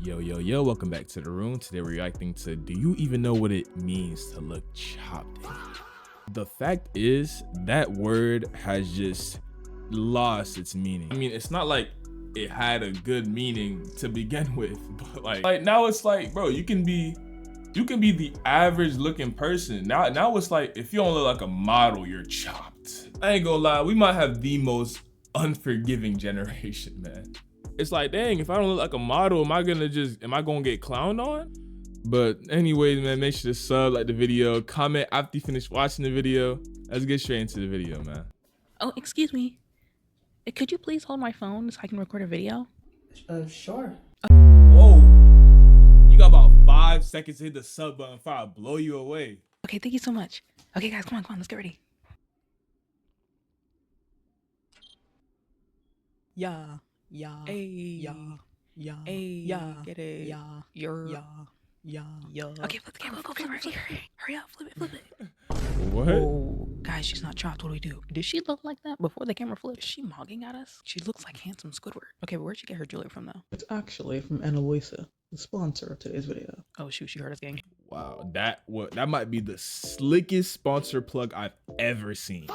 Yo, welcome back to the room. Today we're reacting to do you even know what it means to look chopped in? The fact is that word has just lost its meaning. I mean, it's not like it had a good meaning to begin with, but like now it's like, bro, you can be the average looking person. Now it's like if you don't look like a model, you're chopped. I ain't gonna lie, we might have the most unforgiving generation, man. It's like, dang, if I don't look like a model, am I gonna get clowned on? But anyways, man, make sure to sub, like the video, comment after you finish watching the video. Let's get straight into the video, man. Oh, excuse me. Could you please hold my phone so I can record a video? Sure. Whoa. You got about 5 seconds to hit the sub button before I blow you away. Okay, thank you so much. Okay, guys, come on, let's get ready. Yeah. Hey. Yeah. Hey. Yeah. Get it. Yeah. Yeah. Okay, flip the camera. Go, hurry up, flip it. What? Oh, guys, she's not chopped. What do we do? Did she look like that before the camera flipped? Is she mogging at us? She looks like handsome Squidward. Okay, but where'd she get her jewelry from, though? It's actually from Eloisa, the sponsor of today's video. Oh, shoot, she heard us, gang. Wow, that might be the slickest sponsor plug I've ever seen.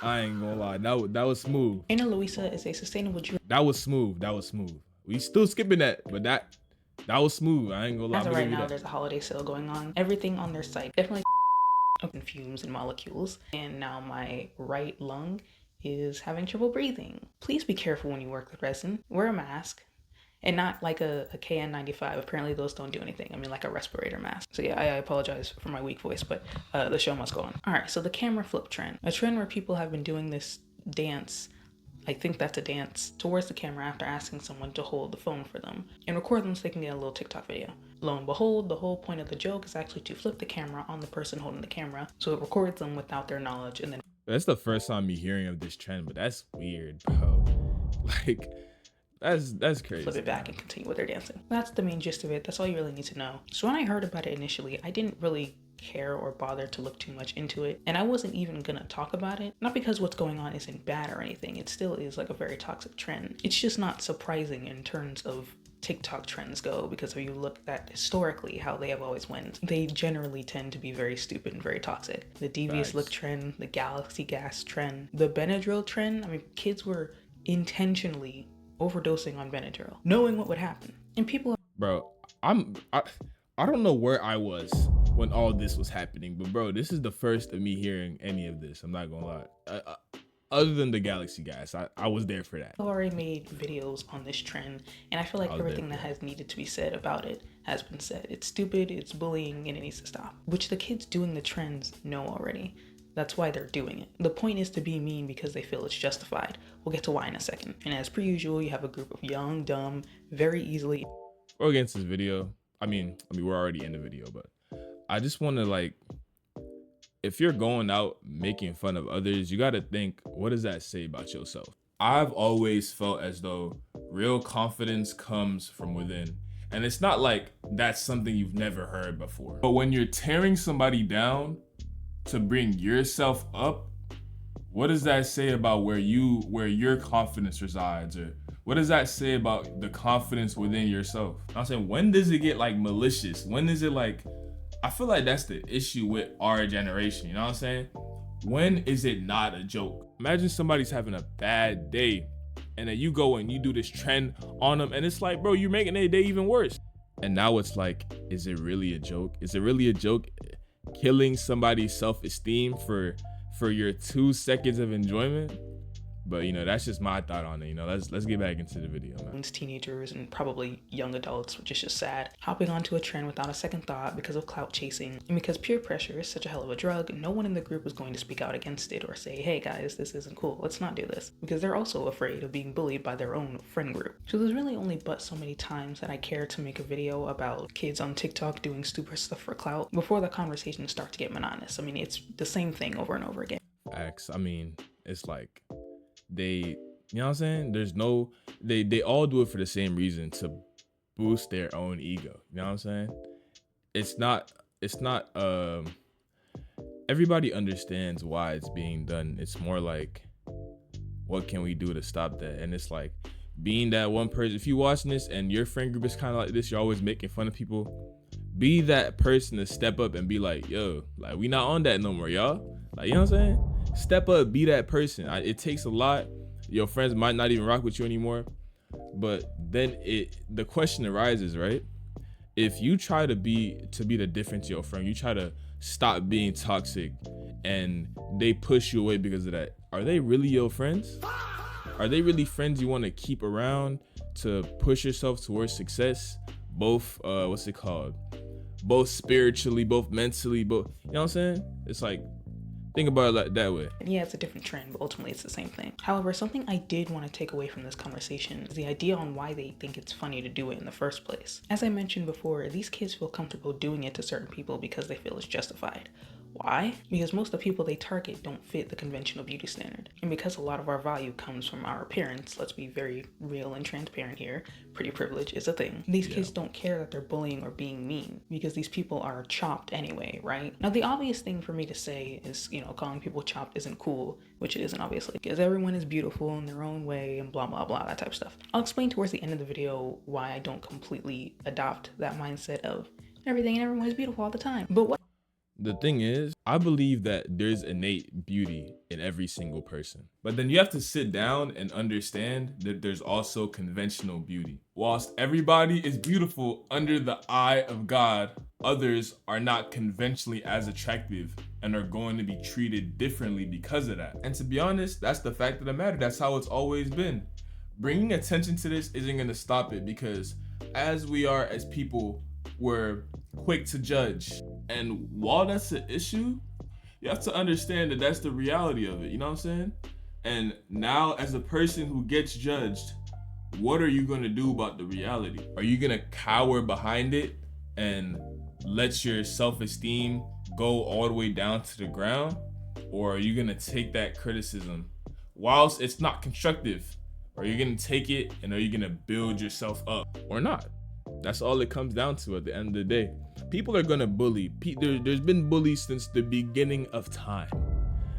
I ain't gonna lie, that was smooth. Ana Luisa is a sustainable jewelry. That was smooth. We still skipping that, but that was smooth. I ain't gonna lie. As of right now, there's a holiday sale going on. Everything on their site definitely open fumes and molecules. And now my right lung is having trouble breathing. Please be careful when you work with resin. Wear a mask. And not like a KN95. Apparently those don't do anything. I mean like a respirator mask. So yeah, I apologize for my weak voice, but the show must go on. All right, so the camera flip trend. A trend where people have been doing this dance, I think that's a dance, towards the camera after asking someone to hold the phone for them and record them so they can get a little TikTok video. Lo and behold, the whole point of the joke is actually to flip the camera on the person holding the camera so it records them without their knowledge and then... That's the first time me hearing of this trend, but that's weird, bro. Like... That's crazy. Flip it back and continue with their dancing. That's the main gist of it. That's all you really need to know. So when I heard about it initially, I didn't really care or bother to look too much into it. And I wasn't even gonna talk about it. Not because what's going on isn't bad or anything. It still is like a very toxic trend. It's just not surprising in terms of TikTok trends go, because if you look at historically how they have always went, they generally tend to be very stupid and very toxic. The devious look trend, the galaxy gas trend, the Benadryl trend. I mean, kids were intentionally overdosing on Benadryl, knowing what would happen. And people... Bro, I don't know where I was when all this was happening, but bro, this is the first of me hearing any of this. I'm not gonna lie. Other than the galaxy guys, I was there for that. I've already made videos on this trend, and I feel like everything that has needed to be said about it has been said. It's stupid, it's bullying, and it needs to stop. Which the kids doing the trends know already. That's why they're doing it. The point is to be mean because they feel it's justified. We'll get to why in a second. And as per usual, you have a group of young, dumb, very easily... We're against this video. I mean, we're already in the video, but I just want to, like, if you're going out making fun of others, you got to think, what does that say about yourself? I've always felt as though real confidence comes from within. And it's not like that's something you've never heard before. But when you're tearing somebody down to bring yourself up, what does that say about where your confidence resides? Or what does that say about the confidence within yourself? I'm saying, when does it get like malicious? When is it like, I feel like that's the issue with our generation, you know what I'm saying? When is it not a joke? Imagine somebody's having a bad day and then you go and you do this trend on them and it's like, bro, you're making their day even worse. And now it's like, is it really a joke? Is it really a joke? Killing somebody's self-esteem for your 2 seconds of enjoyment? But you know, that's just my thought on it. You know, let's get back into the video, man. Teenagers and probably young adults, which is just sad, hopping onto a trend without a second thought because of clout chasing. And because peer pressure is such a hell of a drug, no one in the group is going to speak out against it or say, hey guys, this isn't cool, let's not do this. Because they're also afraid of being bullied by their own friend group. So there's really only but so many times that I care to make a video about kids on TikTok doing stupid stuff for clout before the conversations start to get monotonous. I mean, it's the same thing over and over again. Facts. I mean, it's like, you know what I'm saying? There's no, they all do it for the same reason, to boost their own ego. You know what I'm saying? It's not, everybody understands why it's being done. It's more like, what can we do to stop that? And it's like, being that one person. If you watching this and your friend group is kind of like this, you're always making fun of people, be that person to step up and be like, yo, like, we not on that no more, y'all. Like, you know what I'm saying? Step up, be that person. It takes a lot. Your friends might not even rock with you anymore, but then the question arises, right? If you try to be the difference to your friend, you try to stop being toxic, and they push you away because of that, are they really your friends? Are they really friends you want to keep around to push yourself towards success? Both both spiritually, both mentally, both, you know what I'm saying? It's like, think about it like that way. And yeah, it's a different trend, but ultimately it's the same thing. However, something I did want to take away from this conversation is the idea on why they think it's funny to do it in the first place. As I mentioned before, these kids feel comfortable doing it to certain people because they feel it's justified. Why? Because most of the people they target don't fit the conventional beauty standard. And because a lot of our value comes from our appearance, let's be very real and transparent here, pretty privilege is a thing. These kids don't care that they're bullying or being mean because these people are chopped anyway, right? Now, the obvious thing for me to say is, calling people chopped isn't cool, which it isn't obviously, because everyone is beautiful in their own way and blah, blah, blah, that type of stuff. I'll explain towards the end of the video why I don't completely adopt that mindset of everything and everyone is beautiful all the time. But what The thing is, I believe that there's innate beauty in every single person. But then you have to sit down and understand that there's also conventional beauty. Whilst everybody is beautiful under the eye of God, others are not conventionally as attractive and are going to be treated differently because of that. And to be honest, that's the fact of the matter. That's how it's always been. Bringing attention to this isn't going to stop it, because as we are as people, we're quick to judge. And while that's an issue, you have to understand that that's the reality of it. You know what I'm saying? And now, as a person who gets judged, what are you going to do about the reality? Are you going to cower behind it and let your self-esteem go all the way down to the ground? Or are you going to take that criticism whilst it's not constructive? Are you going to take it, and are you going to build yourself up or not? That's all it comes down to at the end of the day. People are gonna bully. There's been bullies since the beginning of time.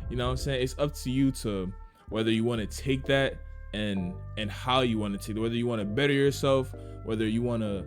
You know what I'm saying? It's up to you to whether you want to take that and how you want to take it. Whether you want to better yourself, whether you want to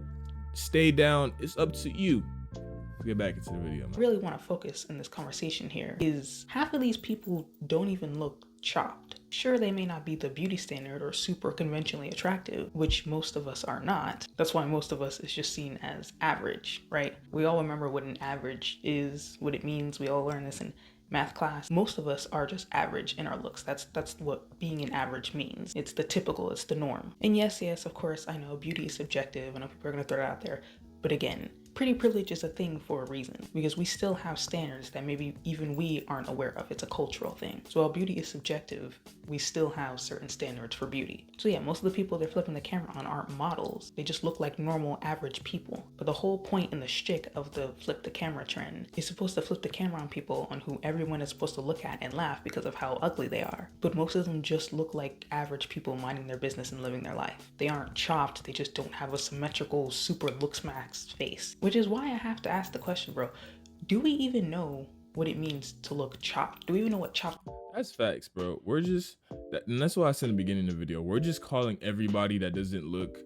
stay down, it's up to you. Let's get back into the video, man. I really want to focus in this conversation here is half of these people don't even look chopped. Sure, they may not be the beauty standard or super conventionally attractive, which most of us are not. That's why most of us is just seen as average, right? We all remember what an average is, what it means. We all learn this in math class. Most of us are just average in our looks. That's what being an average means. It's the typical, it's the norm. And yes, of course, I know beauty is subjective. I know people are gonna throw it out there. But again, pretty privilege is a thing for a reason, because we still have standards that maybe even we aren't aware of. It's a cultural thing. So while beauty is subjective, we still have certain standards for beauty. So yeah, most of the people they're flipping the camera on aren't models. They just look like normal average people. But the whole point in the shtick of the flip the camera trend is supposed to flip the camera on people on who everyone is supposed to look at and laugh because of how ugly they are. But most of them just look like average people minding their business and living their life. They aren't chopped. They just don't have a symmetrical, super looks max face. Which is why I have to ask the question, bro, do we even know what it means to look chopped? Do we even know what chopped? That's facts, bro. And that's what I said in the beginning of the video. We're just calling everybody that doesn't look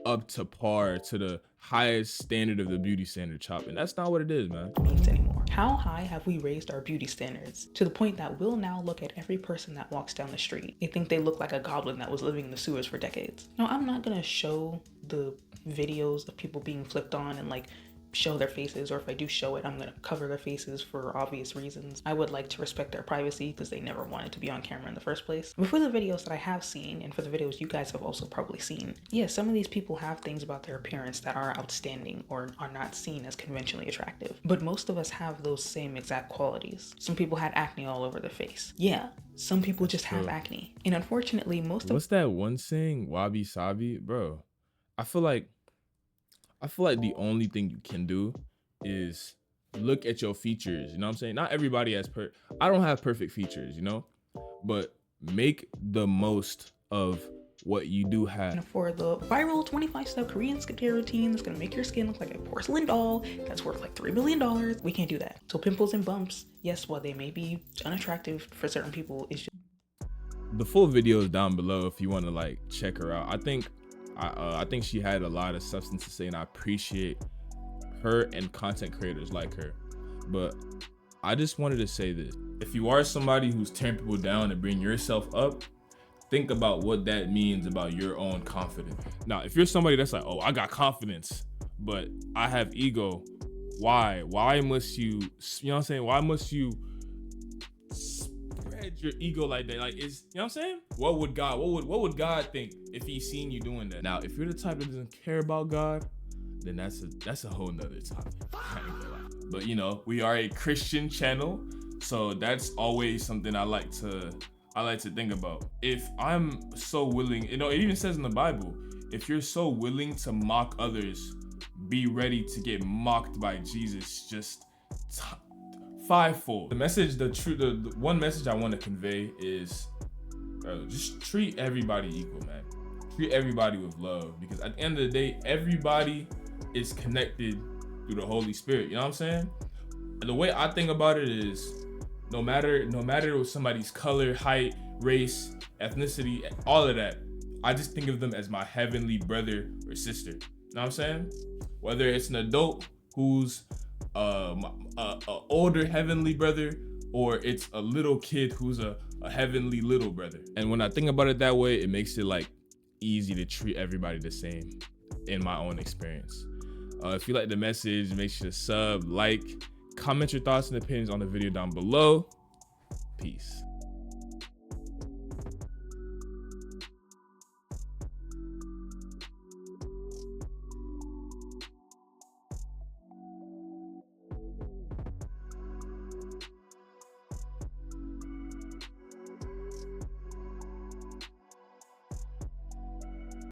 up to par to the highest standard of the beauty standard chop. And that's not what it is, man. Means anymore. How high have we raised our beauty standards to the point that we'll now look at every person that walks down the street? They think they look like a goblin that was living in the sewers for decades. Now, I'm not gonna show the videos of people being flipped on and like show their faces, or if I do show it, I'm gonna cover their faces for obvious reasons. I would like to respect their privacy because they never wanted to be on camera in the first place. But for the videos that I have seen, and for the videos you guys have also probably seen, yeah, some of these people have things about their appearance that are outstanding or are not seen as conventionally attractive. But most of us have those same exact qualities. Some people had acne all over their face. Yeah, some people just have acne. And unfortunately, What's that one saying? Wabi sabi? Bro, I feel like the only thing you can do is look at your features. You know what I'm saying? Not everybody has I don't have perfect features, you know? But make the most of what you do have. And for the viral 25-step Korean skincare routine that's gonna make your skin look like a porcelain doll that's worth like $3 million, we can't do that. So pimples and bumps, yes, while they may be unattractive for certain people, it's just... The full video is down below if you want to like check her out. I think she had a lot of substance to say, and I appreciate her and content creators like her. But I just wanted to say this: if you are somebody who's tearing people down and bring yourself up, think about what that means about your own confidence. Now, if you're somebody that's like, oh, I got confidence, but I have ego, why must you know what I'm saying? Why must you spread your ego like that? Like, is, you know what I'm saying? What would God think if he's seen you doing that? Now, if you're the type that doesn't care about God, then that's a whole nother topic. But you know, we are a Christian channel, so that's always something I like to think about. If I'm so willing, you know, it even says in the Bible, if you're so willing to mock others, be ready to get mocked by Jesus just fivefold. The one message I want to convey is, just treat everybody equal, man. Treat everybody with love, because at the end of the day, everybody is connected through the Holy Spirit. You know what I'm saying? And the way I think about it is, no matter somebody's color, height, race, ethnicity, all of that, I just think of them as my heavenly brother or sister. You know what I'm saying? Whether it's an adult who's a older heavenly brother, or it's a little kid who's a heavenly little brother. And when I think about it that way, it makes it like easy to treat everybody the same in my own experience. If you like the message, make sure to sub, like, comment your thoughts and opinions on the video down below. Peace.